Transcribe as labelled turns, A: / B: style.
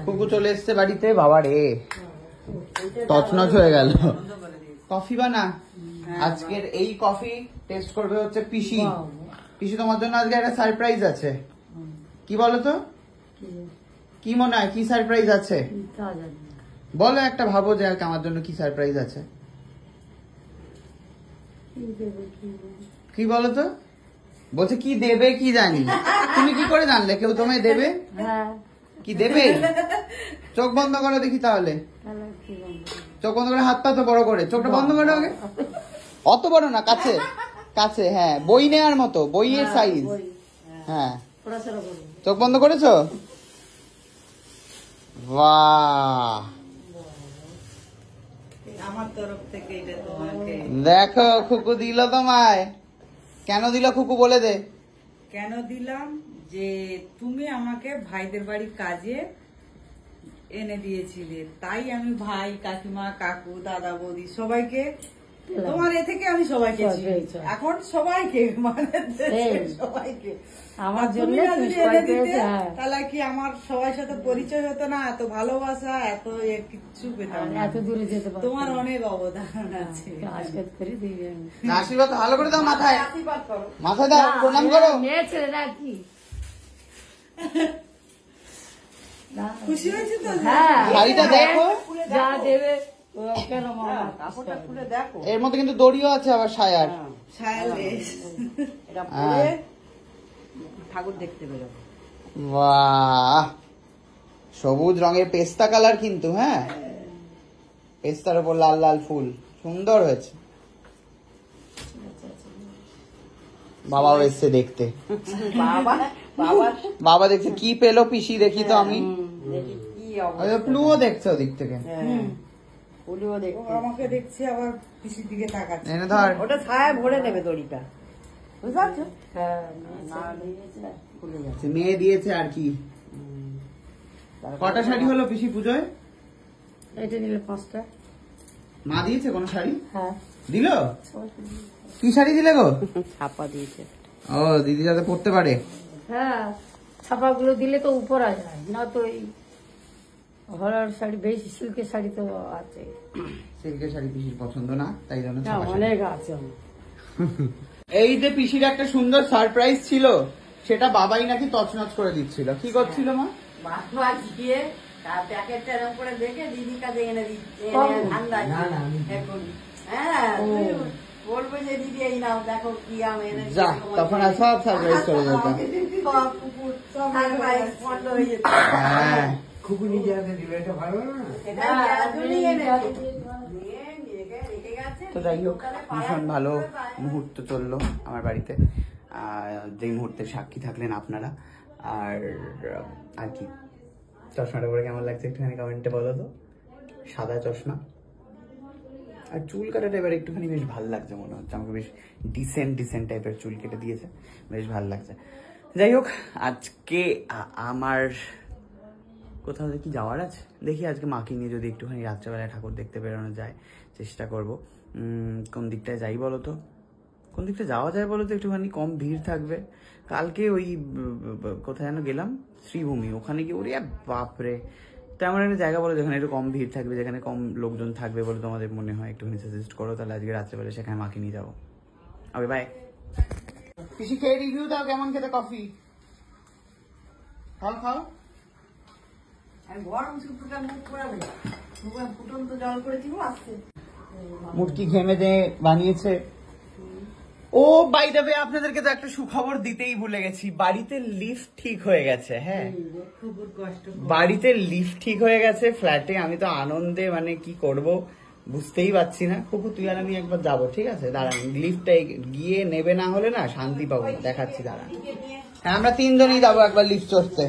A: কুকু চলে এসছে বাড়িতে, বাবা রে তছনছ হয়ে গেল। কফি বানা, আজকের এই কফি টেস্ট করবে হচ্ছে পিসি। পিসি তোমার জন্য আজকে একটা সারপ্রাইজ আছে, কি বলো তো? কি মনে হয় কি সারপ্রাইজ আছে? বলো একটা, ভাবো যে আমার জন্য কি সারপ্রাইজ আছে। কি বলো তো? বলছে কি দেবে কি জানি। তুমি কি করে জানলে কেউ তোমায় দেবে? কি দেবে? চোখ বন্ধ করো দেখি তাহলে। চোখ বন্ধ করে, হাত পা তো বড় করে, চোখটা বন্ধ করো আগে। অত বড় না, কাছে কাছে, হ্যাঁ বই নেওয়ার মতো, বইয়ের সাইজ। হ্যাঁ চোখ বন্ধ করেছো? বাহ,
B: আমার তরফ থেকে এটা তোমাকে।
A: দেখো খুকু দিল তোমায়। কেন দিল খুকু বলে দে।
B: কেন দিলাম? যে তুমি আমাকে ভাইদের বাড়ির কাজে এনে দিয়েছিলে, তাই আমি ভাই, কাকিমা, কাকু, দাদা, বৌদি সবাইকে, তোমার এ থেকে আমি সবাইকে এখন সবাইকে মানে সবাইকে আমার জন্য এনে দিতে, তাহলে কি আমার সবার সাথে পরিচয় হতো না, এত ভালোবাসা, এত কিচ্ছু পেতাম না, এত দূরে যেতে পারতাম। তোমার অনেক অবদান আছে। আশীর্বাদ করে দিবেন,
A: আশীর্বাদ ভালো করে দাও, মাথায় মাথায় দাও, প্রণাম করো।
C: মেয়ে ছেলে না কি
B: খুশি হয়েছে তো?
C: হ্যাঁ,
A: শাড়িটা দেখো,
C: যা দেবে কেন
B: কাপড়টা খুলে দেখো,
A: এর মধ্যে কিন্তু দড়িও আছে আবার সায়ার।
B: এটা পরে ঠাকুর দেখতে বেরোবো।
A: বাহ, সবুজ রঙের পেস্তা কালার কিন্তু, হ্যাঁ পেস্তার উপর লাল লাল ফুল, সুন্দর হয়েছে। বাবাও এসছে দেখতে। বাবা দেখছে কি পেলো পিসি, দেখি তো আমি। প্লুও দেখছে ওদিক থেকে,
B: আমাকে দেখছি আবার পিসির দিকে তাকাচ্ছে।
A: এনে ধর,
B: ওটা ছায়া ভরে নেবে দড়িটা, বুঝতে পারছো?
A: মেয়ে দিয়েছে আর কি। কটা শাড়ি হলো পিসি পুজোয়?
C: এটা নিলে 5টা।
A: মা দিয়েছে কোন শাড়ি?
C: হ্যাঁ
A: দিল। কি শাড়ি দিলে গো?
B: ছাপা দিয়েছে।
A: ও, দিদি যাতে পড়তে পারে।
C: হ্যাঁ, ছাপাগুলো দিলে তো উপরা যায় না, তো এই হলার শাড়ি, বেশি সিল্কের শাড়ি তো আছে।
A: সিল্কের শাড়ি পিসির পছন্দ না, তাই জন্য
C: অনেক আছে।
A: এই যে পিসির একটা সুন্দর সারপ্রাইজ ছিল, সেটা বাবাই নাকি তছনছ করে দিচ্ছিল। কি করছিল মা?
B: বাবা গিয়ে প্যাকেটটা এরকম করে দেখে দিদির কাছে এনে দিচ্ছে। হ্যাঁ, বলবে যে দিদি এই নাও, দেখো কি আম এনে।
A: যা, তখন আর সব সারপ্রাইজ করে যেত। হ্যাঁ,
D: খুকু নিজে হাতে দিল, এটা ভালো না?
A: তো যাই হোক, ভীষণ ভালো মুহূর্ত চললো আমার বাড়িতে, যেই মুহূর্তে সাক্ষী থাকলেন আপনারা। আর আর কি, চশমাটা পরে কেমন লাগছে একটুখানি কমেন্টে বলো তো। সাদা চশমা আর চুল কাটাটা এবার একটুখানি বেশ ভালো লাগছে মনে হচ্ছে আমাকে, বেশ ডিসেন্ট টাইপের চুল কেটে দিয়েছে, বেশ ভালো লাগছে। যাই হোক, আজকে আমার কোথাও কি যাওয়ার আছে, দেখি আজকে মাকে নিয়ে যদি একটুখানি রাত্রেবেলায় ঠাকুর দেখতে বেরোনো যায়, চেষ্টা করব। কোন দিকটায় যাই বলো তো, কোন দিকটা যাওয়া যায় বলো তো, একটুখানি কম ভিড় থাকবে। কালকে ওই কোথায় যেন গেলাম, শ্রীভূমি, ওখানে গিয়ে ওরে বাপরে, তেমন একটা জায়গা বলো যেখানে একটু কম ভিড় থাকবে, যেখানে কম লোকজন থাকবে বলে তোমাদের মনে হয়, একটুখানি সাজেস্ট করো, তাহলে আজকে রাত্রেবেলা সেখানে মাকে নিয়ে যাবো। Okay bye. পিসি খেয়ে রিভিউ দাও, কেমন খেতে কফি? খাও খাও।
B: গরম সুপুটা মুখ পড়াবে, ফুটন্ত জল করে দিব আসছে।
A: মুটকি ঘেমে দিয়ে বানিয়েছে। ও বাই দ্য ওয়ে, আপনাদেরকে তো একটা সুখবর দিতেই ভুলে গেছি, বাড়িতে লিফট ঠিক হয়ে গেছে। হ্যাঁ, বাড়িতে লিফট ঠিক হয়ে গেছে ফ্ল্যাটে। আমি তো আনন্দে মানে কি করব বুঝতেই পারছি না। খুকু তুই আর আমি একবার যাবো, ঠিক আছে? দাঁড়ান, লিফটে গিয়ে নেবে না হলে না শান্তি পাবো না, দেখাচ্ছি দাঁড়ান। হ্যাঁ, আমরা 3 জনই যাবো একবার লিফট চড়তে।